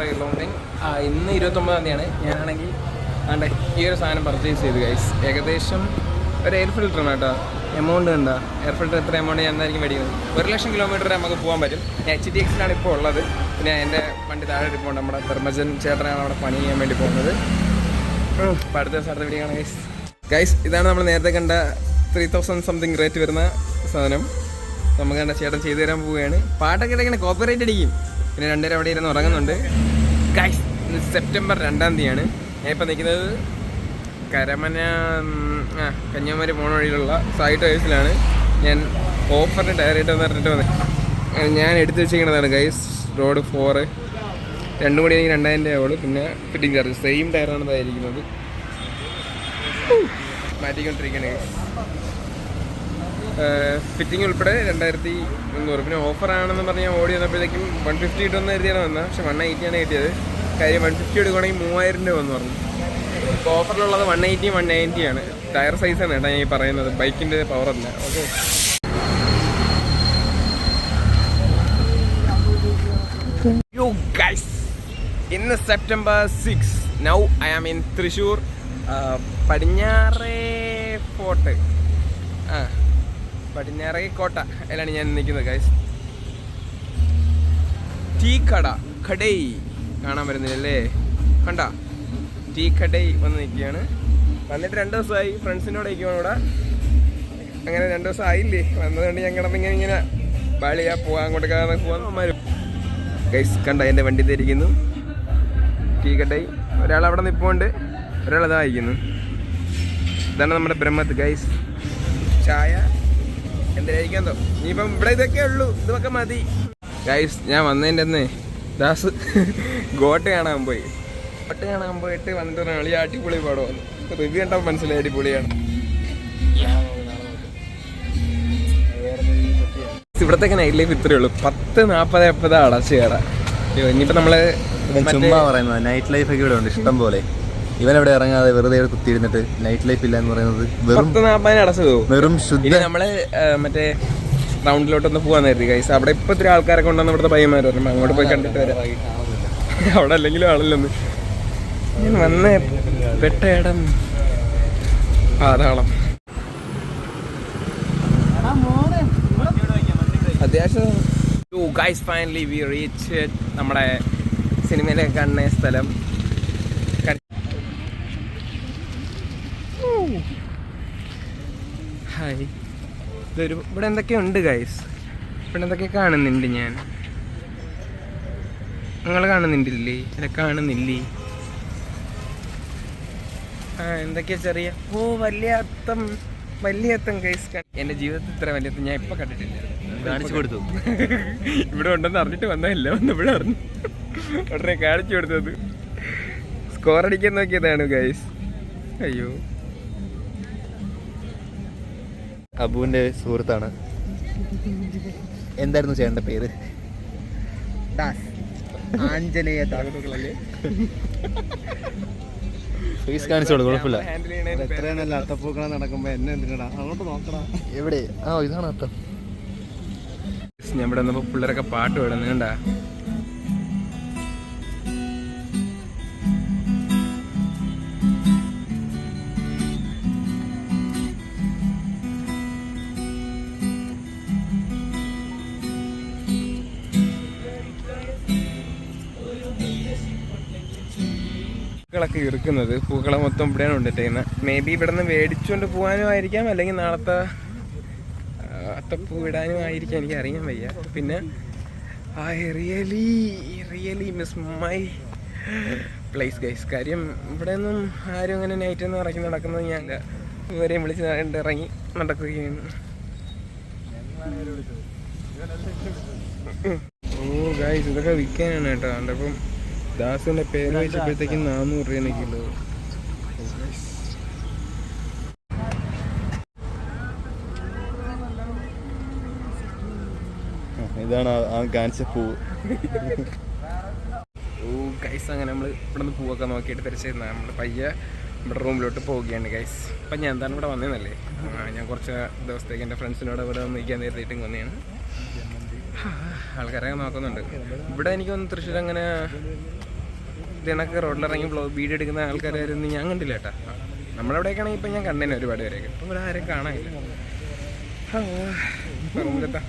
Try long time. ഇന്ന് 29-ാം തീയതിയാണ്. ഞാനാണെങ്കിൽ ആണ്ടെ ഈ ഒരു സാധനം പർച്ചേസ് ചെയ്തു ഗൈസ്. ഏകദേശം ഒരു എയർ ഫിൽറ്ററാണ് കേട്ടോ. എമൗണ്ട് കണ്ടോ? എയർ ഫിൽറ്റർ എത്ര എമൗണ്ട് ഞാൻ എന്തായിരിക്കും മേടിക്കുന്നത്? 1,00,000 കിലോമീറ്റർ നമുക്ക് പോകാൻ പറ്റും. ഞാൻ HTX-ലാണ് ഇപ്പോൾ ഉള്ളത്. പിന്നെ എൻ്റെ വണ്ടി താഴെ ഇരിപ്പുണ്ട്. നമ്മുടെ ധർമ്മജൻ ചേട്ടനാണ് അവിടെ പണി ചെയ്യാൻ വേണ്ടി പോകുന്നത്. അപ്പോൾ അടുത്ത ദിവസം അടുത്ത വീഡിയോ ആണ് ഗൈസ്. ഗൈസ് ഇതാണ് നമ്മൾ നേരത്തെ കണ്ട 3,000 സംതിങ് റേറ്റ് വരുന്ന സാധനം. നമുക്ക് കണ്ട ചേട്ടൻ ചെയ്തു തരാൻ പോവുകയാണ്. പാട്ടൊക്കെ ഇടയ്ക്ക് കോപ്പറേറ്റ് അടിക്കും. പിന്നെ 2 പേര് അവിടെ ഇരുന്ന് ഉറങ്ങുന്നുണ്ട്. ഗൈസ് ഇന്ന് സെപ്റ്റംബർ 2-ാം തീയതിയാണ്. ഞാൻ ഇപ്പോൾ നിൽക്കുന്നത് കരമന കന്യാകുമാരി പോണ വഴിയിലുള്ള സായി ടയേഴ്സിലാണ്. ഞാൻ ഓഫറിന് ടയർ ഇട്ടെന്ന് പറഞ്ഞിട്ട് വന്നത്. ഞാൻ എടുത്ത് വെച്ചിരിക്കുന്നതാണ് ഗൈസ്. റോഡ് 4 രണ്ടും കൂടി എനിക്ക് 2,000 രൂപയുള്ളൂ. പിന്നെ ഫിറ്റിംഗ് ചാർജ് സെയിം ടയറാണ് ഇതായിരിക്കുന്നത്. മാറ്റിക്കൊണ്ടിരിക്കുകയാണ് ഗൈസ്. ഫിറ്റിംഗ് ഉൾപ്പെടെ 2,300. പിന്നെ ഓഫറാണെന്ന് പറഞ്ഞാൽ ഓടി വന്നപ്പോഴത്തേക്കും 150 കിട്ടുമെന്ന് കരുതിയാണ് വന്നത്. പക്ഷെ 180 ആണ് കിട്ടിയത്. കാര്യം 150 എടുക്കുകയാണെങ്കിൽ 3,000 രൂപ എന്ന് പറഞ്ഞു. ഇപ്പോൾ ഓഫറിലുള്ളത് 180 190 ആണ്. ടയർ സൈസാണ് കേട്ടോ ഞാൻ ഈ പറയുന്നത്, ബൈക്കിൻ്റെ പവറല്ല. ഓക്കെ യോ ഗൈസ്, ഇന്ന് September 6. Now I am in Thrissur പടിഞ്ഞാറേ ഫോർട്ട്. പടിഞ്ഞാറേ കോട്ട അതിലാണ് ഞാൻ നിൽക്കുന്നത് ഗൈസ്. ടീ കടൈ കാണാൻ വരുന്നില്ലല്ലേ? കണ്ട ടീ കടൈ വന്ന് നിൽക്കുകയാണ്. വന്നിട്ട് 2 ദിവസമായി. ഫ്രണ്ട്സിനോട് ഇരിക്കുവാണ് ഇവിടെ. അങ്ങനെ 2 ദിവസം ആയില്ലേ വന്നതുകൊണ്ട് ഞാൻ കിടന്നിങ്ങനെ ഇങ്ങനെ ബാളിയാ പോകാൻ കൊടുക്കാതെ പോകാൻ ഗൈസ്. കണ്ട എൻ്റെ വണ്ടി ധരിക്കുന്നു ടീ കടൈ. ഒരാൾ അവിടെ നിൽപ്പുണ്ട്, ഒരാൾ അതായിരിക്കുന്നു. ഇതാണ് നമ്മുടെ ബ്രഹ്മത്ത് ഗൈസ്. ചായ എന്തായിരിക്കാന്തോ. ഇനിയിപ്പം ഇവിടെ ഇതൊക്കെ ഉള്ളൂ, ഇതൊക്കെ മതി ഗൈസ്. ഞാൻ വന്നതിൻ്റെ അന്ന് ദാസ് ഗോട്ട് കാണാൻ പോയി. ഗോട്ട് കാണാൻ പോയിട്ട് വന്നിട്ട് കളി അടിപൊളി പാടോ. റിവ്യൂ കണ്ടാൽ മനസ്സിലായി അടിപൊളിയാണ്. ഇവിടത്തേക്ക് നൈറ്റ് ലൈഫ് ഇത്രയേ ഉള്ളൂ. 10:40 അടച്ചു കട. ഇനിയിപ്പോൾ നമ്മള് ചുമ്മാ പറയുന്നത് നൈറ്റ് ലൈഫ് ഒക്കെ ഇവിടെ ഉണ്ട് ഇഷ്ടം പോലെ. ഇവനെവിടെ ഇറങ്ങാതെ വെറുതെ കുത്തിയിരുന്നിട്ട് നൈറ്റ് ലൈഫ് ഇല്ല എന്ന് പറയുന്നത് 10:40 അടച്ചു പോകും. വെറും ശുദ്ധ. നമ്മള് മറ്റേ റൗണ്ടിലോട്ടൊന്ന് പോകാൻ നേരത്തി ഗൈസ്. അവിടെ ഇപ്പൊ ഇത്തിരി ആൾക്കാരൊക്കെ ഉണ്ടെന്ന് ഇവിടുത്തെ പയ്യന്മാർ പറഞ്ഞു. അങ്ങോട്ട് പോയി കണ്ടിട്ട് വരാം. അവിടെ അല്ലെങ്കിലും ആളില്ലെന്ന്. ഞാൻ വന്ന പെട്ട ഇടം പാതാളം. അത്യാവശ്യം ഗൈസ് ഫൈനലി വി റീച്ച് നമ്മുടെ സിനിമയിലൊക്കെ കാണുന്ന സ്ഥലം. ഹായ്. ഇതൊരു ഇവിടെ എന്തൊക്കെയുണ്ട് ഗൈസ്. ഇവിടെ എന്തൊക്കെ കാണുന്നുണ്ട് ഞാൻ. നിങ്ങൾ കാണുന്നുണ്ടില്ലേ? അല്ല കാണുന്നില്ലേ? എന്തൊക്കെയാ ചെറിയ വലിയ അത്തം ഗൈസ്. എൻ്റെ ജീവിതത്തിൽ ഇത്ര വലിയ അത്തം ഞാൻ ഇപ്പം കണ്ടിട്ടില്ല. കാണിച്ചു കൊടുത്തു. ഇവിടെ ഉണ്ടെന്ന് അറിഞ്ഞിട്ട് വന്നതല്ല, വന്നപ്പോഴും അറിഞ്ഞു ഉടനെ കാണിച്ചു കൊടുത്തത്. സ്കോർ അടിക്കാൻ നോക്കിയതാണ് ഗൈസ്. അയ്യോ. അബുവിന്റെ സുഹൃത്താണ്. എന്തായിരുന്നു ചേട്ടൻ്റെ പേര്? ആഞ്ജനേയ. ഫേസ് കാണിച്ചോളൂ, കുഴപ്പമില്ല. എത്രയും നല്ല അത്തപ്പൂക്കളം നടക്കുമ്പോ എന്നെ എന്തിനാ അങ്ങോട്ട് നോക്കടാ. എവിടെ? ഇതാണ് അത്തം. ഞാൻ ഇവിടെ വന്നപ്പോ പിള്ളേരൊക്കെ പാട്ട് പാടുന്നു കണ്ടാ. പൂക്കളൊക്കെ ഇറുക്കുന്നത്. പൂക്കളെ മൊത്തം ഇവിടെയാണ് കൊണ്ടിട്ടേക്കുന്നത്. മേ ബി ഇവിടെ നിന്ന് മേടിച്ചുകൊണ്ട് പോകാനും ആയിരിക്കാം, അല്ലെങ്കിൽ നാളത്തെ അത്തപ്പൂ ഇടാനും ആയിരിക്കാം, എനിക്ക് അറിയാൻ വയ്യ. പിന്നെ I really miss my place guys. കാര്യം ഇവിടെ ഒന്നും ആരും അങ്ങനെ നൈറ്റ് ഒന്നും ഇറങ്ങി നടക്കുന്നത് ഞാൻ ഇവരെയും വിളിച്ച് ഇറങ്ങി നടക്കുകയാണ്. ഗൈസ് ഇതൊക്കെ വിൽക്കാനാണ് കേട്ടോ. കണ്ടപ്പം ദാസിന്റെ പേര് വെച്ചപ്പോഴത്തേക്കും 400 രൂപയാണ് കിലോ. ഇതാണ് ആ കാണിച്ച പൂവ്. ഗൈസ് അങ്ങനെ നമ്മൾ ഇവിടെ നിന്ന് പൂവൊക്കെ നോക്കിയിട്ട് തിരിച്ചിരുന്ന നമ്മൾ പയ്യെ നമ്മുടെ റൂമിലോട്ട് പോവുകയാണ് ഗൈസ്. അപ്പം ഞാൻ എന്താണ് ഇവിടെ വന്നതെന്നല്ലേ, ഞാൻ കുറച്ച് ദിവസത്തേക്ക് എൻ്റെ ഫ്രണ്ട്സിനോട് ഇവിടെ വന്ന് നിൽക്കാൻ നേരത്തേക്കും വന്നതാണ്. ആൾക്കാരൊക്കെ നോക്കുന്നുണ്ട്. ഇവിടെ എനിക്കൊന്ന് തൃശ്ശൂർ അങ്ങനെ ഇതിനൊക്കെ റോഡിലിറങ്ങി വീഡിയോ എടുക്കുന്ന ആൾക്കാരായിരുന്നു ഞാൻ കണ്ടില്ല കേട്ടാ. നമ്മളവിടെയൊക്കെയാണെങ്കിൽ ഇപ്പം ഞാൻ കണ്ടേനെ ഒരുപാട് പേരെയൊക്കെ. ഇപ്പം ഇവിടെ ആരും കാണാനില്ല. പറമ്പിലെത്താം.